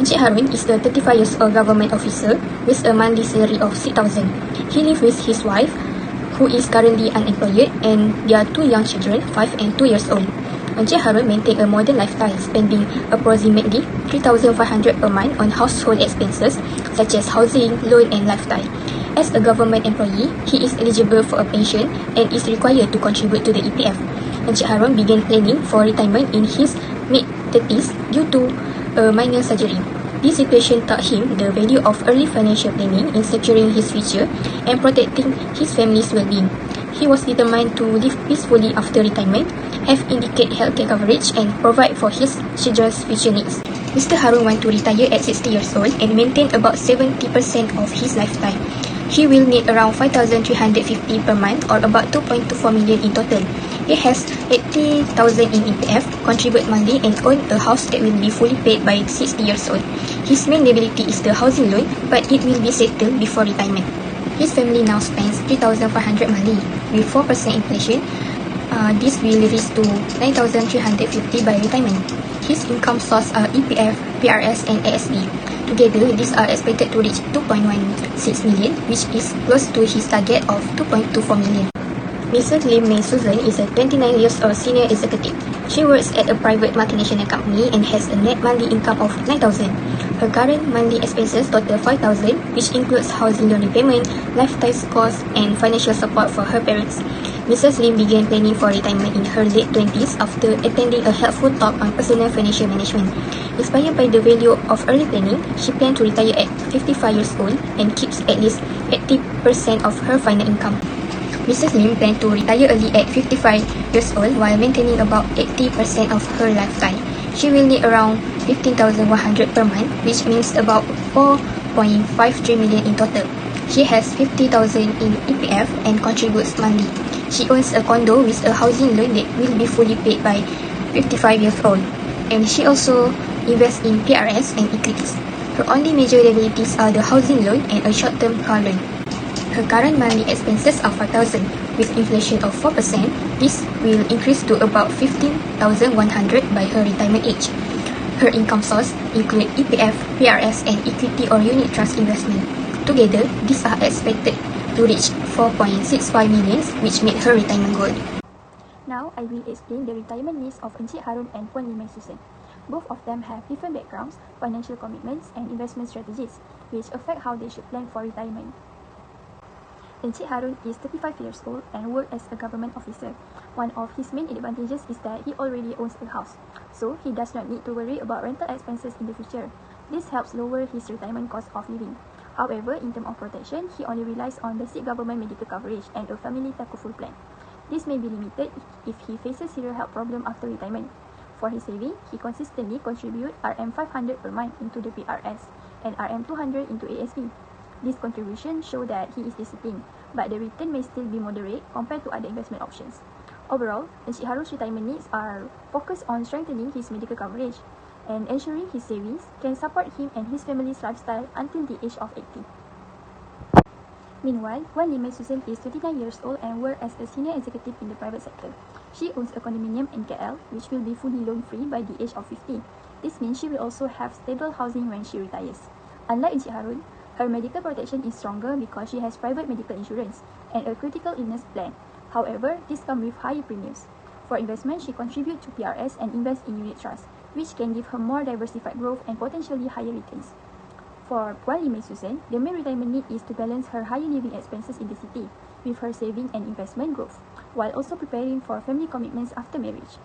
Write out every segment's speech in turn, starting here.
Encik Harun is a 35 years old government officer with a monthly salary of 6,000. He lives with his wife, who is currently unemployed, and their 2 young children, 5 and 2 years old. Encik Harun maintains a modern lifestyle, spending approximately 3,500 per month on household expenses such as housing, loan and lifestyle. As a government employee, he is eligible for a pension and is required to contribute to the EPF. Encik Harun began planning for retirement in his mid-30s due to a minor surgery. This situation taught him the value of early financial planning in securing his future and protecting his family's well-being. He was determined to live peacefully after retirement, have adequate healthcare coverage and provide for his children's future needs. Mr. Harun wants to retire at 60 years old and maintain about 70% of his lifetime. He will need around 5,350 per month or about 2.24 million in total. He has 80,000 in EPF, contribute monthly and own a house that will be fully paid by 60 years old. His main liability is the housing loan, but it will be settled before retirement. His family now spends 3,500 monthly. With 4% inflation, this will reach to 9,350 by retirement. His income source are EPF, PRS and ASB. Together, these are expected to reach 2.16 million, which is close to his target of 2.24 million. Mrs. Lim May Susan is a 29 years old senior executive. She works at a private multinational company and has a net monthly income of 9,000. Her current monthly expenses total 5,000, which includes housing loan repayment, lifestyle costs, and financial support for her parents. Mrs. Lim began planning for retirement in her late 20s after attending a helpful talk on personal financial management. Inspired by the value of early planning, she planned to retire at 55 years old and keeps at least 80% of her final income. Mrs. Lim planned to retire early at 55 years old while maintaining about 80% of her lifestyle. She will need around 15,100 per month, which means about 4.53 million in total. She has 50,000 in EPF and contributes monthly. She owns a condo with a housing loan that will be fully paid by 55 years old. And she also invests in PRS and equities. Her only major liabilities are the housing loan and a short-term car loan. Her current monthly expenses are 4,000. With inflation of 4%, this will increase to about 15,100 by her retirement age. Her income source include EPF, PRS, and equity or unit trust investment. Together, these are expected to reach 4.65 million, which made her retirement goal. Now, I will explain the retirement needs of Encik Harun and Puan Limai Susan. Both of them have different backgrounds, financial commitments, and investment strategies, which affect how they should plan for retirement. Encik Harun is 35 years old and works as a government officer. One of his main advantages is that he already owns a house, so he does not need to worry about rental expenses in the future. This helps lower his retirement cost of living. However, in terms of protection, he only relies on basic government medical coverage and a family takaful plan. This may be limited if he faces serious health problem after retirement. For his saving, he consistently contributes RM500 per month into the PRS and RM200 into ASB. This contribution shows that he is disciplined, but the return may still be moderate compared to other investment options. Overall, Encik Harun's retirement needs are focused on strengthening his medical coverage and ensuring his savings can support him and his family's lifestyle until the age of 80. Meanwhile, Puan Limai Susan is 29 years old and works as a senior executive in the private sector. She owns a condominium in KL, which will be fully loan-free by the age of 50. This means she will also have stable housing when she retires. Unlike Encik Harun, her medical protection is stronger because she has private medical insurance and a critical illness plan. However, this comes with higher premiums. For investment, she contributes to PRS and invests in unit trust, which can give her more diversified growth and potentially higher returns. For Puan Limai Susan, the main retirement need is to balance her higher living expenses in the city with her saving and investment growth, while also preparing for family commitments after marriage.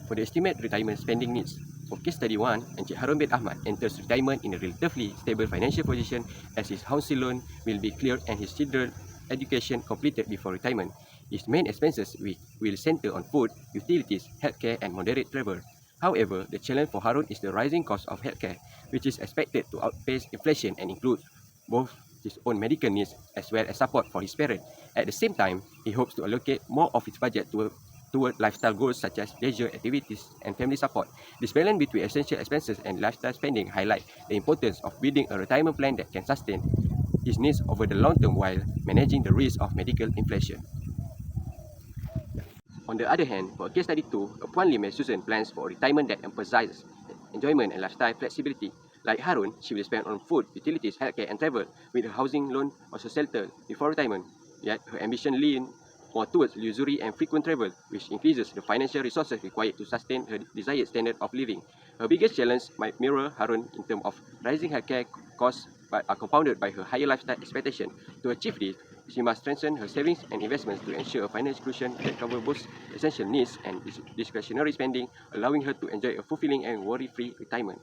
For the estimated retirement spending needs, for case study 1, Encik Harun bin Ahmad enters retirement in a relatively stable financial position as his housing loan will be cleared and his children's education completed before retirement. His main expenses will center on food, utilities, healthcare and moderate travel. However, the challenge for Harun is the rising cost of healthcare, which is expected to outpace inflation and includes both his own medical needs as well as support for his parents. At the same time, he hopes to allocate more of his budget toward lifestyle goals such as leisure activities and family support. This balance between essential expenses and lifestyle spending highlight the importance of building a retirement plan that can sustain his needs over the long term while managing the risk of medical inflation. On the other hand, for case study 2, Puan Limai Susan plans for retirement that emphasizes enjoyment and lifestyle flexibility. Like Harun, she will spend on food, utilities, healthcare and travel with her housing loan also settled before retirement. Yet her ambition lean more towards luxury and frequent travel, which increases the financial resources required to sustain her desired standard of living. Her biggest challenge might mirror Harun in terms of rising healthcare costs, but are compounded by her higher lifestyle expectation. To achieve this, she must strengthen her savings and investments to ensure a financial cushion that covers both essential needs and discretionary spending, allowing her to enjoy a fulfilling and worry-free retirement.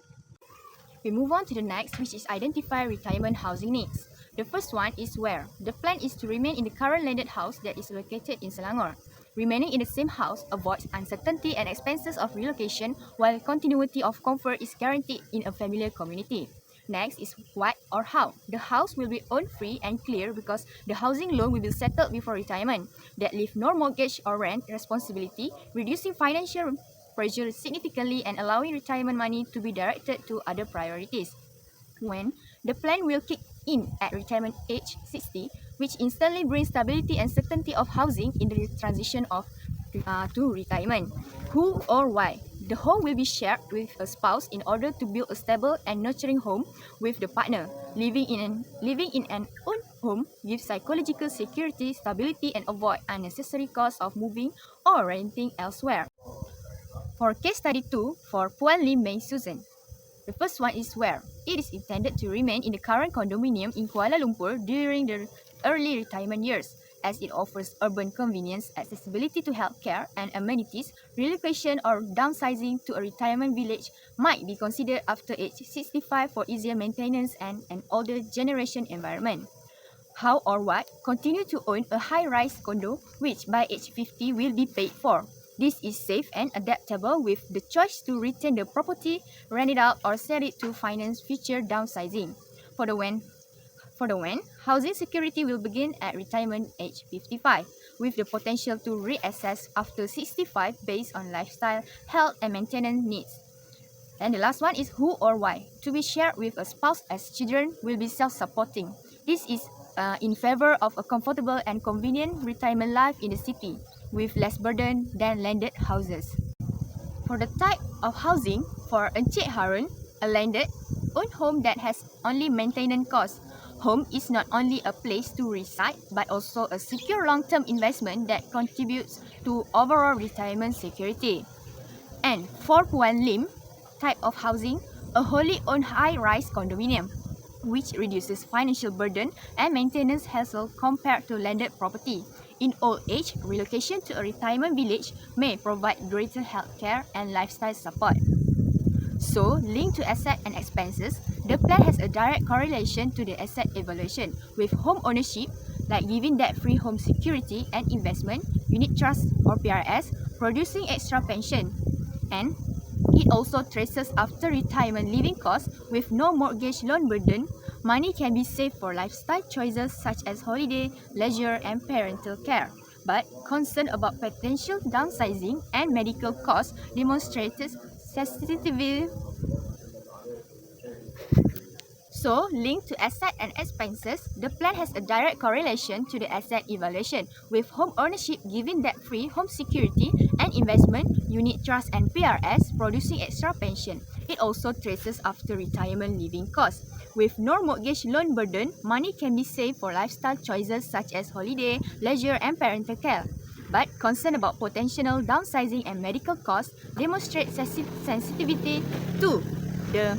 We move on to the next, which is identify retirement housing needs. The first one is where. The plan is to remain in the current landed house that is located in Selangor. Remaining in the same house avoids uncertainty and expenses of relocation, while continuity of comfort is guaranteed in a familiar community. Next is what or how. The house will be owned free and clear because the housing loan will be settled before retirement. That leave no mortgage or rent responsibility, reducing financial pressure significantly and allowing retirement money to be directed to other priorities. When the plan will kick in at retirement age 60, which instantly brings stability and certainty of housing in the transition to retirement. Who or why? The home will be shared with a spouse in order to build a stable and nurturing home with the partner. Living in an own home gives psychological security, stability, and avoid unnecessary costs of moving or renting elsewhere. For case study 2, for Puan Lim Mei Susan. The first one is where. It is intended to remain in the current condominium in Kuala Lumpur during the early retirement years, as it offers urban convenience, accessibility to healthcare and amenities. Relocation or downsizing to a retirement village might be considered after age 65 for easier maintenance and an older generation environment. How or what? Continue to own a high-rise condo, which by age 50 will be paid for. This is safe and adaptable with the choice to retain the property, rent it out, or sell it to finance future downsizing. For the when, housing security will begin at retirement age 55, with the potential to reassess after 65 based on lifestyle, health, and maintenance needs. And the last one is who or why. To be shared with a spouse as children will be self-supporting. This is in favor of a comfortable and convenient retirement life in the city, with less burden than landed houses. For the type of housing, for Encik Harun, a landed, owned home that has only maintenance costs. Home is not only a place to reside, but also a secure long-term investment that contributes to overall retirement security. And for Puan Lim, type of housing, a wholly owned high-rise condominium, which reduces financial burden and maintenance hassle compared to landed property. In old age, relocation to a retirement village may provide greater healthcare and lifestyle support. So, linked to asset and expenses, the plan has a direct correlation to the asset evaluation, with home ownership, like giving debt-free home security and investment, unit trust or PRS, producing extra pension. And it also traces after retirement living costs with no mortgage loan burden. Money can be saved for lifestyle choices such as holiday, leisure, and parental care. But concern about potential downsizing and medical costs demonstrated sensitivity. So, linked to asset and expenses, the plan has a direct correlation to the asset evaluation, with home ownership giving debt-free home security and investment, unit trust and PRS producing extra pension. It also traces after retirement living costs. With no mortgage loan burden, money can be saved for lifestyle choices such as holiday, leisure and parental care. But concern about potential downsizing and medical costs demonstrate sensitivity to the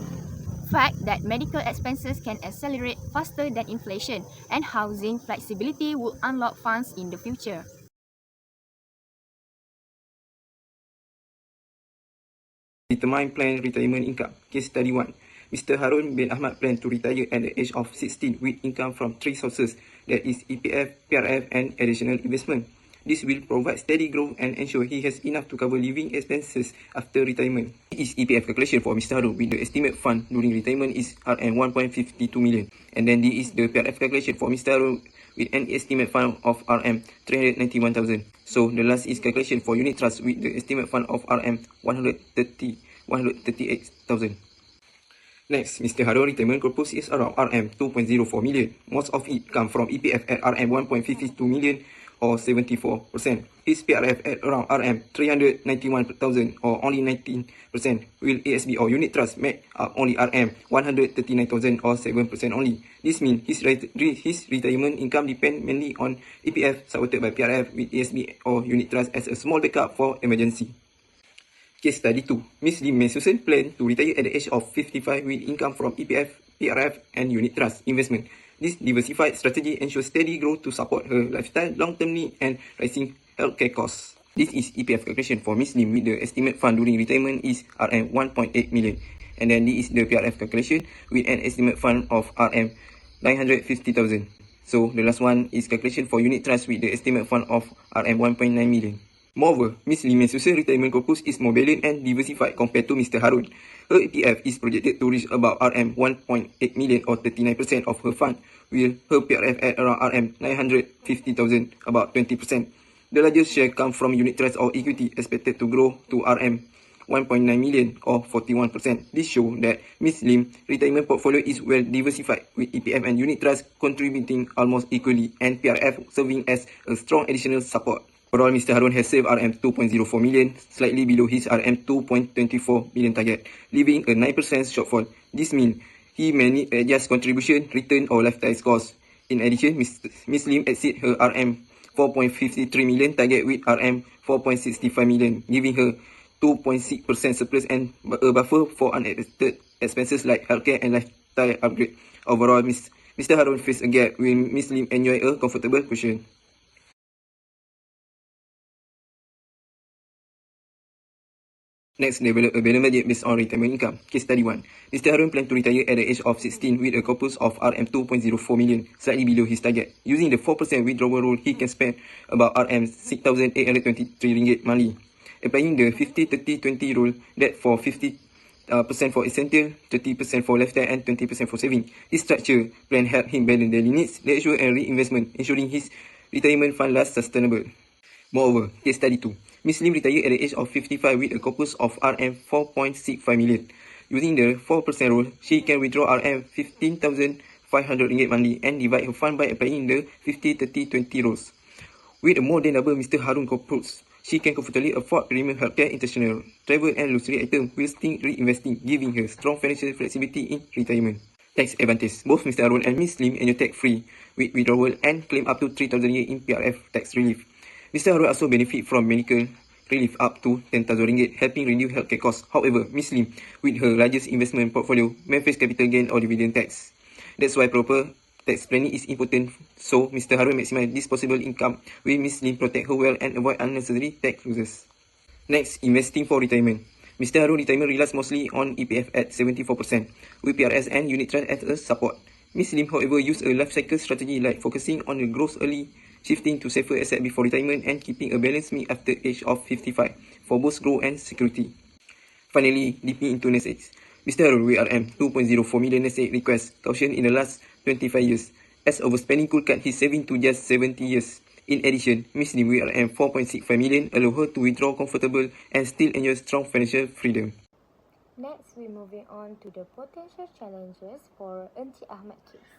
fact that medical expenses can accelerate faster than inflation, and housing flexibility will unlock funds in the future. Determine planned retirement income. Case study 1. Mr. Harun bin Ahmad planned to retire at the age of 16 with income from 3 sources, that is EPF, PRF and additional investment. This will provide steady growth and ensure he has enough to cover living expenses after retirement. This is EPF calculation for Mr. Harun with the estimate fund during retirement is RM 1.52 million. And then this is the PRF calculation for Mr. Harun with an estimate fund of RM 391,000. So the last is calculation for unit trust with the estimate fund of RM 138,000. Next, Mr. Harun retirement corpus is around RM 2.04 million. Most of it come from EPF at RM 1.52 million, or 74%. His PRF at around RM391,000 or only 19%, while ASB or unit trust make up only RM139,000 or 7% only. This means his retirement income depends mainly on EPF supported by PRF with ASB or unit trust as a small backup for emergency. Case study 2. Ms. Lim May Susan planned to retire at the age of 55 with income from EPF, PRF and unit trust investment. This diversified strategy ensures steady growth to support her lifestyle, long-term need and rising healthcare costs. This is EPF calculation for Ms. Lim with the estimate fund during retirement is RM1.8 million. And then this is the PRF calculation with an estimate fund of RM950,000. So the last one is calculation for unit trust with the estimate fund of RM1.9 million. Moreover, Ms. Lim May Susan retirement corpus is more balanced and diversified compared to Mr. Harun. Her EPF is projected to reach about RM1.8 million or 39% of her fund, while her PRF at around RM950,000, about 20%. The largest share comes from unit trust or equity, expected to grow to RM1.9 million or 41%. This shows that Ms. Lim retirement portfolio is well diversified, with EPF and unit trust contributing almost equally and PRF serving as a strong additional support. Overall, Mr. Harun has saved RM2.04 million, slightly below his RM2.24 million target, leaving a 9% shortfall. This means he may need to adjust contribution, return or lifestyle costs. In addition, Ms. Lim exceeds her RM4.53 million target with RM4.65 million, giving her 2.6% surplus and a buffer for unexpected expenses like healthcare and lifestyle upgrade. Overall, Mr. Harun faced a gap while Ms. Lim enjoy a comfortable cushion. Next, develop a balance budget based on retirement income. Case study 1. Mr. Harun planned to retire at the age of 16 with a corpus of RM2.04 million, slightly below his target. Using the 4% withdrawal rule, he can spend about RM6,823 monthly. Applying the 50-30-20 rule, that for 50% for essential, 30% for lifestyle and 20% for saving. This structure plan helped him balance daily needs, leisure and reinvestment, ensuring his retirement fund lasts sustainable. Moreover, case study 2. Ms. Lim retired at the age of 55 with a corpus of RM4.65 million. Using the 4% rule, she can withdraw RM15,500 monthly and divide her fund by applying the 50-30-20 rules. With a more than double Mr. Harun corpus, she can comfortably afford premium healthcare, international travel and luxury items while still reinvesting, giving her strong financial flexibility in retirement. Tax advantage. Both Mr. Harun and Ms. Lim enjoy tax-free with withdrawal and claim up to 3,000 ringgit in PRF tax relief. Mr. Harun also benefit from medical relief up to 10,000 ringgit, helping reduce healthcare costs. However, Ms. Lim, with her largest investment portfolio, may face capital gain or dividend tax. That's why proper tax planning is important, so Mr. Harun maximize this possible income, while Ms. Lim protect her wealth and avoid unnecessary tax losses. Next, investing for retirement. Mr. Harun retirement relies mostly on EPF at 74%, with PRS and unit trust as a support. Ms. Lim, however, used a life cycle strategy like focusing on the growth early, shifting to safer assets before retirement and keeping a balanced mix after age of 55 for both growth and security. Finally, dipping into nest eggs. Mr. Harun with RM2.04 million nest egg request caution in the last 25 years, as overspending could cut his saving to just 70 years. In addition, Ms. Lim with RM4.65 million allow her to withdraw comfortable and still enjoy strong financial freedom. Next, we're moving on to the potential challenges for Encik Ahmad case.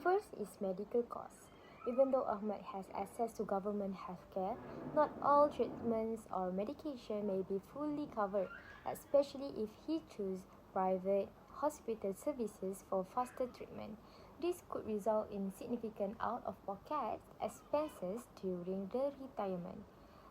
First is medical costs. Even though Ahmad has access to government healthcare, not all treatments or medication may be fully covered, especially if he chooses private hospital services for faster treatment. This could result in significant out-of-pocket expenses during the retirement.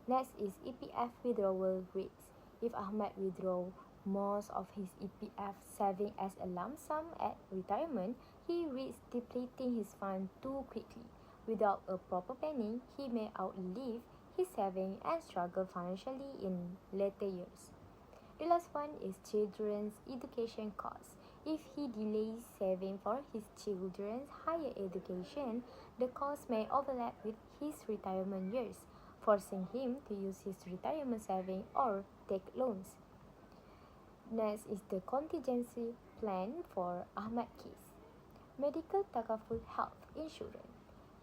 Next is EPF withdrawal rates. If Ahmad withdraws most of his EPF saving as a lump sum at retirement, he risks depleting his fund too quickly. Without a proper planning, he may outlive his saving and struggle financially in later years. The last one is children's education costs. If he delays saving for his children's higher education, the cost may overlap with his retirement years, forcing him to use his retirement saving or take loans. Next is the contingency plan for Ahmad case. Medical Takaful Health Insurance.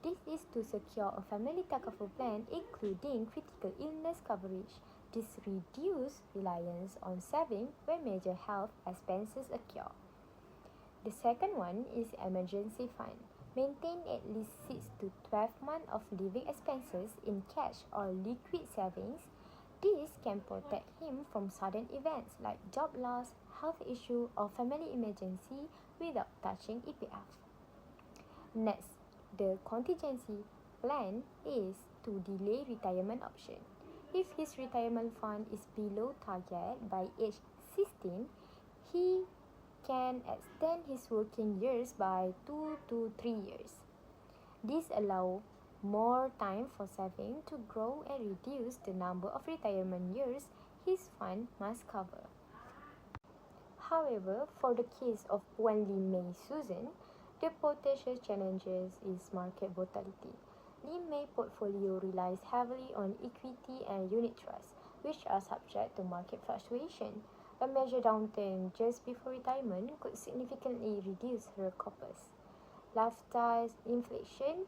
This is to secure a family takaful plan including critical illness coverage. This reduces reliance on saving when major health expenses occur. The second one is emergency fund. Maintain at least 6 to 12 months of living expenses in cash or liquid savings. This can protect him from sudden events like job loss, health issue, or family emergency without touching EPF. Next, the contingency plan is to delay retirement option. If his retirement fund is below target by age 16, he can extend his working years by 2 to 3 years. This allows more time for saving to grow and reduce the number of retirement years his fund must cover. However, for the case of Puan Lim Mei Susan, the potential challenges is market volatility. Lim Mei portfolio relies heavily on equity and unit trusts, which are subject to market fluctuation. A major downturn just before retirement could significantly reduce her corpus. Lifestyle inflation.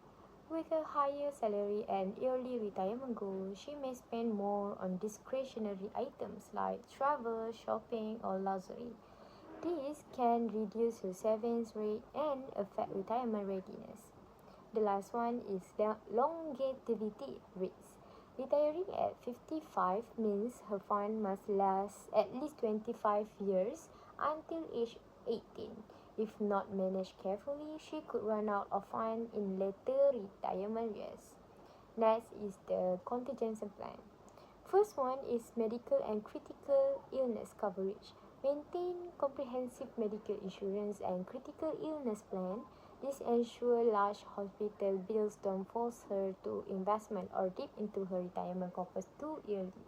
With a higher salary and early retirement goal, she may spend more on discretionary items like travel, shopping, or luxury. This can reduce her savings rate and affect retirement readiness. The last one is the longevity rates. Retiring at 55 means her fund must last at least 25 years until age 18. If not managed carefully, she could run out of funds in later retirement years. Next is the contingency plan. First one is medical and critical illness coverage. Maintain comprehensive medical insurance and critical illness plan. This ensures large hospital bills don't force her to investment or dip into her retirement corpus too early.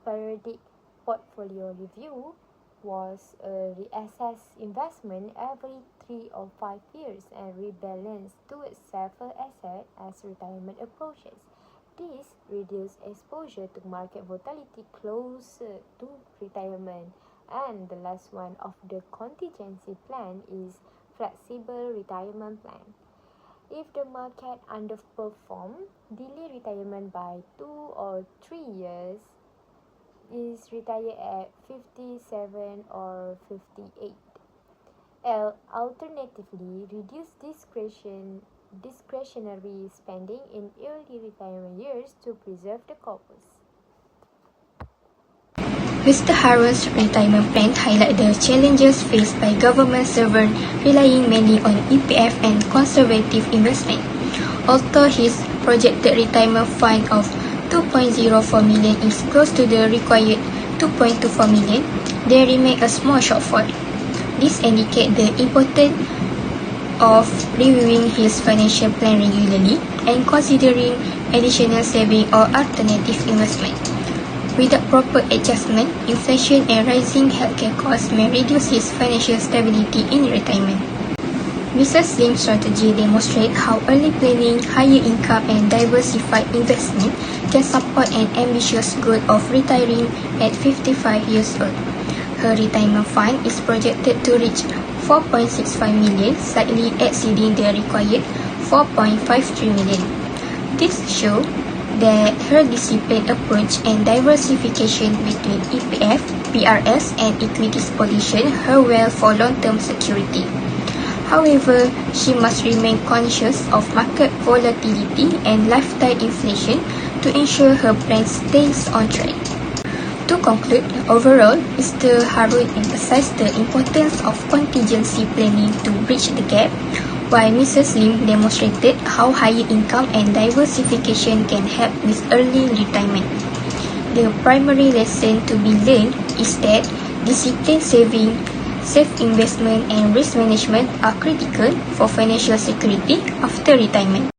Periodic portfolio review was reassess investment every 3 or 5 years and rebalance towards safer assets as retirement approaches. This reduces exposure to market volatility closer to retirement. And the last one of the contingency plan is flexible retirement plan. If the market underperforms, delay retirement by 2 or 3 years, is retired at 57 or 58. Alternatively, reduce discretionary spending in early retirement years to preserve the corpus. Mr. Harun's retirement plan highlights the challenges faced by government servants relying mainly on EPF and conservative investment. Although his projected retirement fund of 2.04 million is close to the required 2.24 million, there remains a small shortfall. This indicates the importance of reviewing his financial plan regularly and considering additional saving or alternative investment. Without proper adjustment, inflation and rising healthcare costs may reduce his financial stability in retirement. Mrs. Lim's strategy demonstrates how early planning, higher income, and diversified investment can support an ambitious goal of retiring at 55 years old. Her retirement fund is projected to reach 4.65 million, slightly exceeding the required 4.53 million. This shows that her disciplined approach and diversification between EPF, PRS, and equities position her well for long-term security. However, she must remain conscious of market volatility and lifetime inflation to ensure her plan stays on track. To conclude, overall, Mr. Harun emphasized the importance of contingency planning to bridge the gap, while Mrs. Lim demonstrated how higher income and diversification can help with early retirement. The primary lesson to be learned is that disciplined saving, safe investment, and risk management are critical for financial security after retirement.